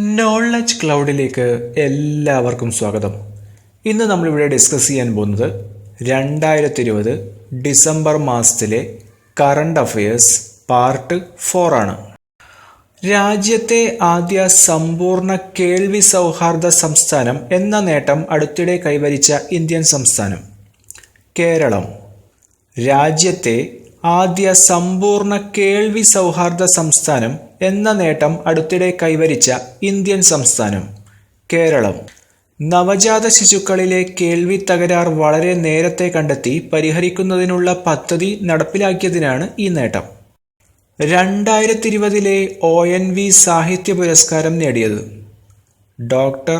Knowledge ക്ലൗഡിലേക്ക് എല്ലാവർക്കും സ്വാഗതം. ഇന്ന് നമ്മളിവിടെ ഡിസ്കസ് ചെയ്യാൻ പോകുന്നത് 2020 ഡിസംബർ മാസത്തിലെ കറണ്ട് അഫയേഴ്സ് പാർട്ട് 4 ആണ്. രാജ്യത്തെ ആദ്യ സമ്പൂർണ്ണ കേൾവി സൗഹാർദ്ദ സംസ്ഥാനം എന്ന നേട്ടം അടുത്തിടെ കൈവരിച്ച ഇന്ത്യൻ സംസ്ഥാനം കേരളം. രാജ്യത്തെ ആദ്യ സമ്പൂർണ്ണ കേൾവി സൗഹാർദ്ദ സംസ്ഥാനം എന്ന നേട്ടം അടുത്തിടെ കൈവരിച്ച ഇന്ത്യൻ സംസ്ഥാനം കേരളം. നവജാത ശിശുക്കളിലെ കേൾവി തകരാർ വളരെ നേരത്തെ കണ്ടെത്തി പരിഹരിക്കുന്നതിനുള്ള പദ്ധതി നടപ്പിലാക്കിയതിനാണ് ഈ നേട്ടം. 2020 ONV സാഹിത്യ പുരസ്കാരം നേടിയത് ഡോക്ടർ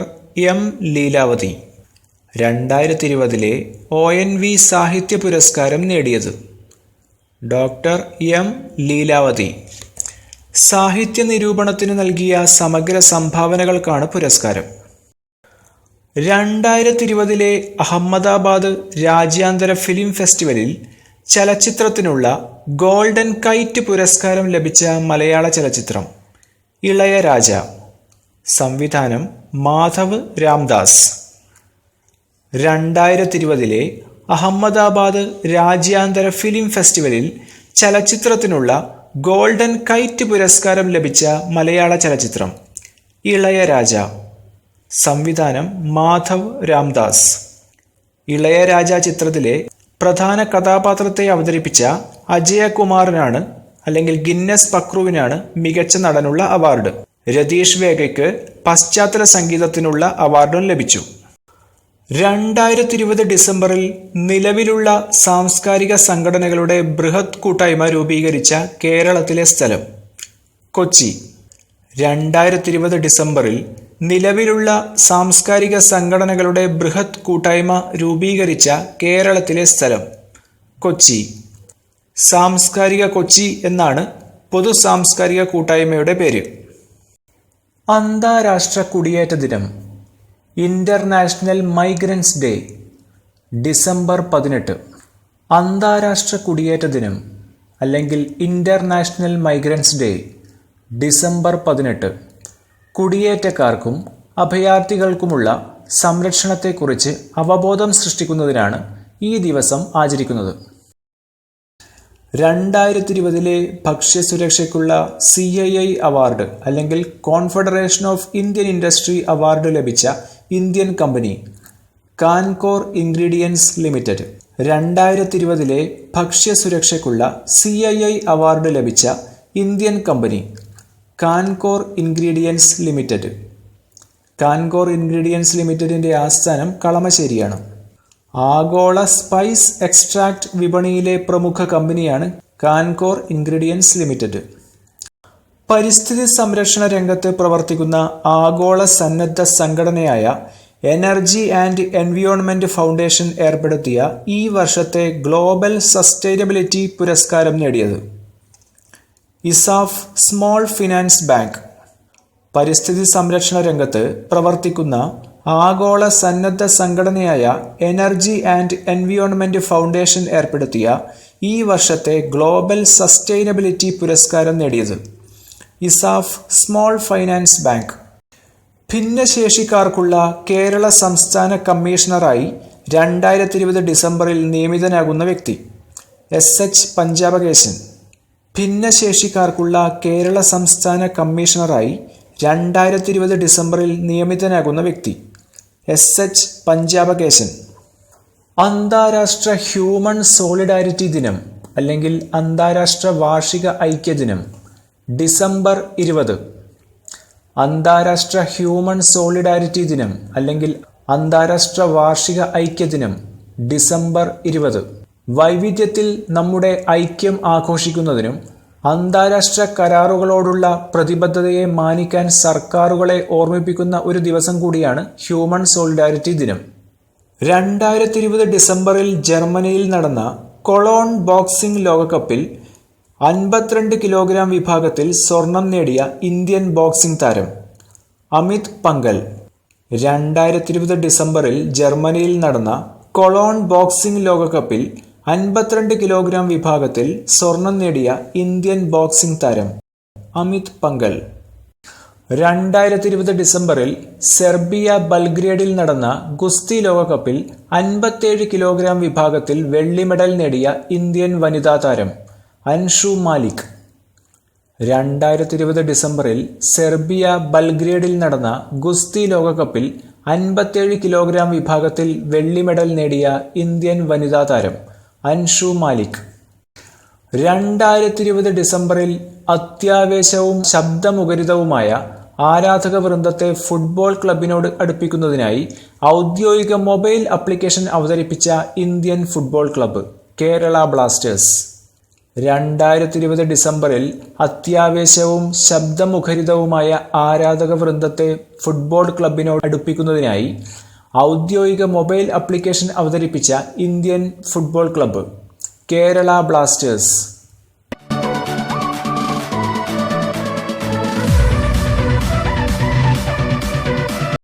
എം ലീലാവതി. 2020 ONV സാഹിത്യ പുരസ്കാരം നേടിയത് ഡോക്ടർ എം ലീലാവതി. സാഹിത്യ നിരൂപണത്തിന് നൽകിയ സമഗ്ര സംഭാവനകൾക്കാണ് പുരസ്കാരം. 2020 അഹമ്മദാബാദ് രാജ്യാന്തര ഫിലിം ഫെസ്റ്റിവലിൽ ചലച്ചിത്രത്തിനുള്ള ഗോൾഡൻ കൈറ്റ് പുരസ്കാരം ലഭിച്ച മലയാള ചലച്ചിത്രം ഇളയരാജ. സംവിധാനം മാധവ് രാംദാസ്. 2020 അഹമ്മദാബാദ് രാജ്യാന്തര ഫിലിം ഫെസ്റ്റിവലിൽ ചലച്ചിത്രത്തിനുള്ള ഗോൾഡൻ കൈറ്റ് പുരസ്കാരം ലഭിച്ച മലയാള ചലച്ചിത്രം ഇളയരാജ. സംവിധാനം മാധവ് രാംദാസ്. ഇളയരാജ ചിത്രത്തിലെ പ്രധാന കഥാപാത്രത്തെ അവതരിപ്പിച്ച അജയകുമാറിനാണ് അല്ലെങ്കിൽ ഗിന്നസ് പക്രുവിനാണ് മികച്ച നടനുള്ള അവാർഡ്. രതീഷ് വേഗയ്ക്ക് പശ്ചാത്തല സംഗീതത്തിനുള്ള അവാർഡും ലഭിച്ചു. 2020 ഡിസംബറിൽ നിലവിലുള്ള സാംസ്കാരിക സംഘടനകളുടെ ബൃഹത് കൂട്ടായ്മ രൂപീകരിച്ച കേരളത്തിലെ സ്ഥലം കൊച്ചി. 2020 ഡിസംബറിൽ നിലവിലുള്ള സാംസ്കാരിക സംഘടനകളുടെ ബൃഹത് കൂട്ടായ്മ രൂപീകരിച്ച കേരളത്തിലെ സ്ഥലം കൊച്ചി. സാംസ്കാരിക കൊച്ചി എന്നാണ് പൊതു സാംസ്കാരിക കൂട്ടായ്മയുടെ പേര്. അന്താരാഷ്ട്ര കുടിയേറ്റ ദിനം ഇന്റർനാഷണൽ മൈഗ്രൻസ് ഡേ ഡിസംബർ 18. അന്താരാഷ്ട്ര കുടിയേറ്റ ദിനം അല്ലെങ്കിൽ ഇന്റർനാഷണൽ മൈഗ്രൻസ് ഡേ ഡിസംബർ 18 കുടിയേറ്റക്കാർക്കും അഭയാർത്ഥികൾക്കുമുള്ള സംരക്ഷണത്തെക്കുറിച്ച് അവബോധം സൃഷ്ടിക്കുന്നതിനാണ് ഈ ദിവസം ആചരിക്കുന്നത്. 2020 ഭക്ഷ്യസുരക്ഷയ്ക്കുള്ള CII അവാർഡ് അല്ലെങ്കിൽ confederation of Indian industry award ലഭിച്ച Indian company Kancor ingredients limited. 2020 ഭക്ഷ്യസുരക്ഷയ്ക്കുള്ള CII അവാർഡ് ലഭിച്ച Indian company Kancor ingredients limited. Kancor ingredients ലിമിറ്റഡിൻ്റെ ആസ്ഥാനം കളമശ്ശേരിയാണ്. ആഗോള സ്പൈസ് എക്സ്ട്രാക്ട് വിപണിയിലെ പ്രമുഖ കമ്പനിയാണ് കാൻകോർ ഇൻഗ്രീഡിയൻസ് ലിമിറ്റഡ്. പരിസ്ഥിതി സംരക്ഷണ രംഗത്ത് പ്രവർത്തിക്കുന്ന ആഗോള സന്നദ്ധ സംഘടനയായ എനർജി ആൻഡ് എൻവിയോൺമെന്റ് ഫൗണ്ടേഷൻ ഏർപ്പെടുത്തിയ ഈ വർഷത്തെ ഗ്ലോബൽ സസ്റ്റൈനബിലിറ്റി പുരസ്കാരം നേടിയത് ഇസാഫ് സ്മോൾ ഫിനാൻസ് ബാങ്ക്. പരിസ്ഥിതി സംരക്ഷണ രംഗത്ത് പ്രവർത്തിക്കുന്ന ആഗോള സന്നദ്ധ സംഘടനയായ എനർജി ആൻഡ് എൻവിയോൺമെന്റ് ഫൗണ്ടേഷൻ ഏർപ്പെടുത്തിയ ഈ വർഷത്തെ ഗ്ലോബൽ സസ്റ്റൈനബിലിറ്റി പുരസ്കാരം നേടിയത് ഇസാഫ് സ്മോൾ ഫൈനാൻസ് ബാങ്ക്. ഭിന്നശേഷിക്കാർക്കുള്ള കേരള സംസ്ഥാന കമ്മീഷണറായി 2020 ഡിസംബറിൽ നിയമിതനാകുന്ന വ്യക്തി SH പഞ്ചാബകേശൻ. ഭിന്നശേഷിക്കാർക്കുള്ള കേരള സംസ്ഥാന കമ്മീഷണറായി 2020 ഡിസംബറിൽ നിയമിതനാകുന്ന വ്യക്തി SH പഞ്ചാബകേശൻ. അന്താരാഷ്ട്ര ഹ്യൂമൻ സോളിഡാരിറ്റി ദിനം അല്ലെങ്കിൽ അന്താരാഷ്ട്ര വാർഷിക ഐക്യദിനം ഡിസംബർ 20. അന്താരാഷ്ട്ര ഹ്യൂമൻ സോളിഡാരിറ്റി ദിനം അല്ലെങ്കിൽ അന്താരാഷ്ട്ര വാർഷിക ഐക്യദിനം ഡിസംബർ 20. വൈവിധ്യത്തിൽ നമ്മുടെ ഐക്യം ആഘോഷിക്കുന്നതിനും അന്താരാഷ്ട്ര കരാറുകളോടുള്ള പ്രതിബദ്ധതയെ മാനിക്കാൻ സർക്കാരുകളെ ഓർമ്മിപ്പിക്കുന്ന ഒരു ദിവസം കൂടിയാണ് ഹ്യൂമൻ സോളിഡാരിറ്റി ദിനം. 2020 ഡിസംബറിൽ ജർമ്മനിയിൽ നടന്ന കൊളോൺ ബോക്സിംഗ് ലോകകപ്പിൽ 52 കിലോഗ്രാം വിഭാഗത്തിൽ സ്വർണം നേടിയ ഇന്ത്യൻ ബോക്സിംഗ് താരം അമിത് പങ്കൽ. 2020 ഡിസംബറിൽ ജർമ്മനിയിൽ നടന്ന കൊളോൺ ബോക്സിംഗ് ലോകകപ്പിൽ 52 കിലോഗ്രാം വിഭാഗത്തിൽ സ്വർണം നേടിയ ഇന്ത്യൻ ബോക്സിംഗ് താരം അമിത് പങ്കൽ. 2020 ഡിസംബറിൽ സെർബിയ ബൽഗ്രേഡിൽ നടന്ന ഗുസ്തി ലോകകപ്പിൽ 57 കിലോഗ്രാം വിഭാഗത്തിൽ വെള്ളി മെഡൽ നേടിയ ഇന്ത്യൻ വനിതാ താരം അൻഷു മാലിക്. 2020 ഡിസംബറിൽ സെർബിയ ബൽഗ്രേഡിൽ നടന്ന ഗുസ്തി ലോകകപ്പിൽ 57 കിലോഗ്രാം വിഭാഗത്തിൽ വെള്ളി മെഡൽ നേടിയ ഇന്ത്യൻ വനിതാ താരം അൻഷു മാലിക്. 2020 ഡിസംബറിൽ അത്യാവേശവും ശബ്ദമുഖരിതവുമായ ആരാധക വൃന്ദത്തെ ഫുട്ബോൾ ക്ലബിനോട് അടുപ്പിക്കുന്നതിനായി ഔദ്യോഗിക മൊബൈൽ ആപ്ലിക്കേഷൻ അവതരിപ്പിച്ച Indian football club Kerala Blasters. 2020 ഡിസംബറിൽ അത്യാവേശവും ശബ്ദമുഖരിതവുമായ ആരാധക വൃന്ദത്തെ ഫുട്ബോൾ ക്ലബിനോട് അടുപ്പിക്കുന്നതിനായി ഔദ്യോഗിക മൊബൈൽ ആപ്ലിക്കേഷൻ അവതരിപ്പിച്ച Indian football club Kerala Blasters.